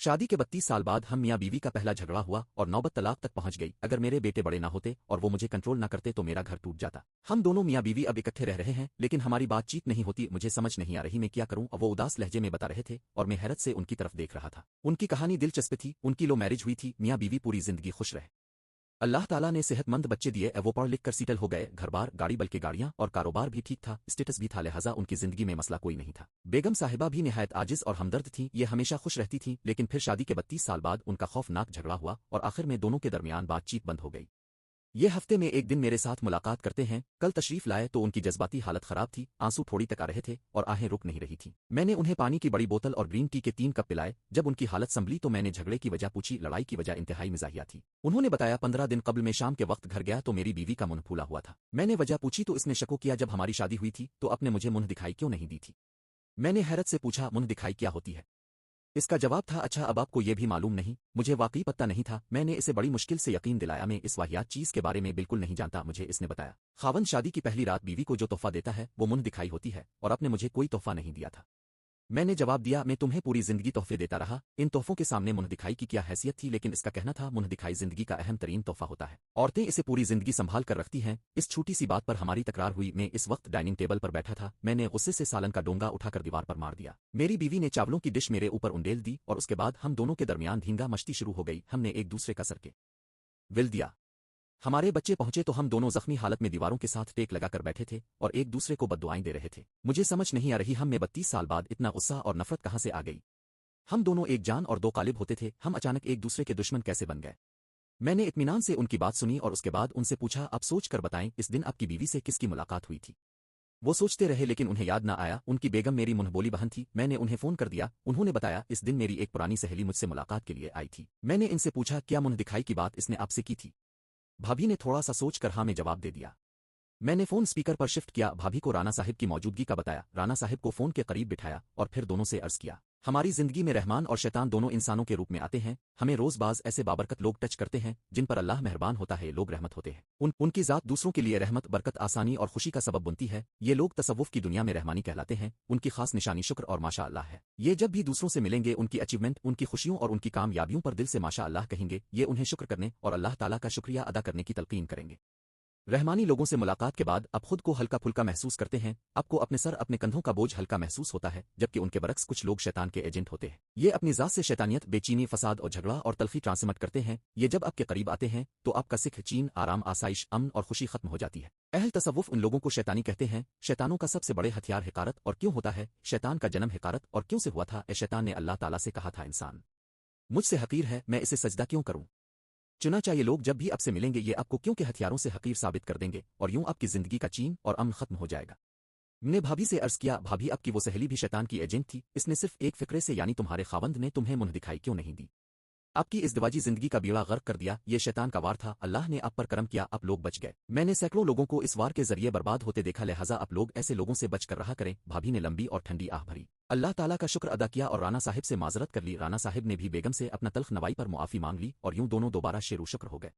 شادی کے 32 سال بعد ہم میاں بیوی کا پہلا جھگڑا ہوا اور نوبت طلاق تک پہنچ گئی۔ اگر میرے بیٹے بڑے نہ ہوتے اور وہ مجھے کنٹرول نہ کرتے تو میرا گھر ٹوٹ جاتا۔ ہم دونوں میاں بیوی اب اکٹھے رہ رہے ہیں لیکن ہماری بات چیت نہیں ہوتی۔ مجھے سمجھ نہیں آ رہی میں کیا کروں۔ وہ اداس لہجے میں بتا رہے تھے اور میں حیرت سے ان کی طرف دیکھ رہا تھا۔ ان کی کہانی دلچسپ تھی۔ ان کی لو میرج ہوئی تھی، میاں بیوی پوری زندگی خوش رہے۔ اللہ تعالیٰ نے صحت مند بچے دیے، وہ پڑھ لکھ کر سیٹل ہو گئے، گھر بار گاڑی بلکہ گاڑیاں اور کاروبار بھی ٹھیک تھا، اسٹیٹس بھی تھا، لہٰذا ان کی زندگی میں مسئلہ کوئی نہیں تھا۔ بیگم صاحبہ بھی نہایت عاجز اور ہمدرد تھیں، یہ ہمیشہ خوش رہتی تھیں، لیکن پھر شادی کے 32 سال بعد ان کا خوفناک جھگڑا ہوا اور آخر میں دونوں کے درمیان بات چیت بند ہو گئی۔ یہ ہفتے میں ایک دن میرے ساتھ ملاقات کرتے ہیں، کل تشریف لائے تو ان کی جذباتی حالت خراب تھی، آنسو تھوڑی تک آ رہے تھے اور آہیں رک نہیں رہی تھیں۔ میں نے انہیں پانی کی بڑی بوتل اور گرین ٹی کے 3 کپ پلائے۔ جب ان کی حالت سنبھلی تو میں نے جھگڑے کی وجہ پوچھی، لڑائی کی وجہ انتہائی مزاحیہ تھی۔ انہوں نے بتایا 15 دن قبل میں شام کے وقت گھر گیا تو میری بیوی کا منہ پھولا ہوا تھا۔ میں نے وجہ پوچھی تو اس نے شکو کیا، جب ہماری شادی ہوئی تھی تو اپنے مجھے منہ دکھائی کیوں نہیں دی تھی؟ میں نے حیرت سے پوچھا منہ دکھائی کیا ہوتی ہے؟ اس کا جواب تھا اچھا اب آپ کو یہ بھی معلوم نہیں؟ مجھے واقعی پتہ نہیں تھا۔ میں نے اسے بڑی مشکل سے یقین دلایا میں اس واحد چیز کے بارے میں بالکل نہیں جانتا۔ مجھے اس نے بتایا خاوند شادی کی پہلی رات بیوی کو جو تحفہ دیتا ہے وہ منہ دکھائی ہوتی ہے اور آپ نے مجھے کوئی تحفہ نہیں دیا تھا۔ میں نے جواب دیا میں تمہیں پوری زندگی تحفے دیتا رہا، ان تحفوں کے سامنے منہ دکھائی کی کیا حیثیت تھی؟ لیکن اس کا کہنا تھا منہ دکھائی زندگی کا اہم ترین تحفہ ہوتا ہے، عورتیں اسے پوری زندگی سنبھال کر رکھتی ہیں۔ اس چھوٹی سی بات پر ہماری تکرار ہوئی۔ میں اس وقت ڈائننگ ٹیبل پر بیٹھا تھا، میں نے غصے سے سالن کا ڈونگا اٹھا کر دیوار پر مار دیا۔ میری بیوی نے چاولوں کی ڈش میرے اوپر انڈیل دی اور اس کے بعد ہم دونوں کے درمیان دھینگا مشتی شروع ہو گئی۔ ہم نے ایک دوسرے کا سر کے ول دیا۔ ہمارے بچے پہنچے تو ہم دونوں زخمی حالت میں دیواروں کے ساتھ ٹیک لگا کر بیٹھے تھے اور ایک دوسرے کو بددعائیں دے رہے تھے۔ مجھے سمجھ نہیں آ رہی ہم میں 32 سال بعد اتنا غصہ اور نفرت کہاں سے آ گئی؟ ہم دونوں ایک جان اور دو قالب ہوتے تھے، ہم اچانک ایک دوسرے کے دشمن کیسے بن گئے؟ میں نے اطمینان سے ان کی بات سنی اور اس کے بعد ان سے پوچھا اب سوچ کر بتائیں اس دن آپ کی بیوی سے کس کی ملاقات ہوئی تھی؟ وہ سوچتے رہے لیکن انہیں یاد نہ آیا۔ ان کی بیگم میری منہ بولی بہن تھی، میں نے انہیں فون کر دیا، انہوں نے بتایا اس دن میری ایک پرانی سہیلی مجھ سے ملاقات کے لیے آئی تھی۔ میں نے ان سے پوچھا کیا منہ دکھائی کی بات اس نے آپ سے کی تھی؟ بھابھی نے تھوڑا سا سوچ کر ہاں میں جواب دے دیا۔ میں نے فون اسپیکر پر شفٹ کیا، بھابھی کو رانا صاحب کی موجودگی کا بتایا، رانا صاحب کو فون کے قریب بٹھایا اور پھر دونوں سے عرض کیا ہماری زندگی میں رحمان اور شیطان دونوں انسانوں کے روپ میں آتے ہیں، ہمیں روز باز ایسے بابرکت لوگ ٹچ کرتے ہیں جن پر اللہ مہربان ہوتا ہے، لوگ رحمت ہوتے ہیں، ان کی ذات دوسروں کے لیے رحمت، برکت، آسانی اور خوشی کا سبب بنتی ہے، یہ لوگ تصوف کی دنیا میں رحمانی کہلاتے ہیں، ان کی خاص نشانی شکر اور ماشاء اللہ ہے، یہ جب بھی دوسروں سے ملیں گے ان کی اچیومنٹ، ان کی خوشیوں اور ان کی کامیابیوں پر دل سے ماشاء اللہ کہیں گے، یہ انہیں شکر کرنے اور اللہ تعالیٰ کا شکریہ ادا کرنے کی تلقین کریں گے۔ رحمانی لوگوں سے ملاقات کے بعد اب خود کو ہلکا پھلکا محسوس کرتے ہیں، آپ کو اپنے سر اپنے کندھوں کا بوجھ ہلکا محسوس ہوتا ہے، جبکہ ان کے برعکس کچھ لوگ شیطان کے ایجنٹ ہوتے ہیں، یہ اپنی ذات سے شیطانیت، بے چینی، فساد اور جھگڑا اور تلخی ٹرانسمٹ کرتے ہیں، یہ جب آپ کے قریب آتے ہیں تو آپ کا سکھ، چین، آرام، آسائش، امن اور خوشی ختم ہو جاتی ہے۔ اہل تصوف ان لوگوں کو شیطانی کہتے ہیں۔ شیطانوں کا سب سے بڑے ہتھیار حقارت اور کیوں ہوتا ہے؟ شیطان کا جنم حقارت اور کیوں سے ہوا تھا؟ شیطان نے اللہ تعالیٰ سے کہا تھا انسان مجھ سے حقیر ہے، میں اسے سجدہ کیوں کروں؟ چنانچہ یہ لوگ جب بھی آپ سے ملیں گے یہ آپ کو کیوں کے ہتھیاروں سے حقیر ثابت کر دیں گے اور یوں آپ کی زندگی کا چین اور امن ختم ہو جائے گا۔ میں نے بھابھی سے عرض کیا بھابھی آپ کی وہ سہیلی بھی شیطان کی ایجنٹ تھی، اس نے صرف ایک فکرے سے یعنی تمہارے خاوند نے تمہیں منہ دکھائی کیوں نہیں دی؟ آپ کی ازدواجی زندگی کا بیڑا غرق کر دیا، یہ شیطان کا وار تھا، اللہ نے آپ پر کرم کیا، آپ لوگ بچ گئے۔ میں نے سینکڑوں لوگوں کو اس وار کے ذریعے برباد ہوتے دیکھا، لہٰذا آپ لوگ ایسے لوگوں سے بچ کر رہا کریں۔ بھابھی نے لمبی اور ٹھنڈی آہ بھری، اللہ تعالیٰ کا شکر ادا کیا اور رانا صاحب سے معذرت کر لی۔ رانا صاحب نے بھی بیگم سے اپنا تلخ نوائی پر معافی مانگ لی اور یوں دونوں دوبارہ شیر و شکر ہو گئے۔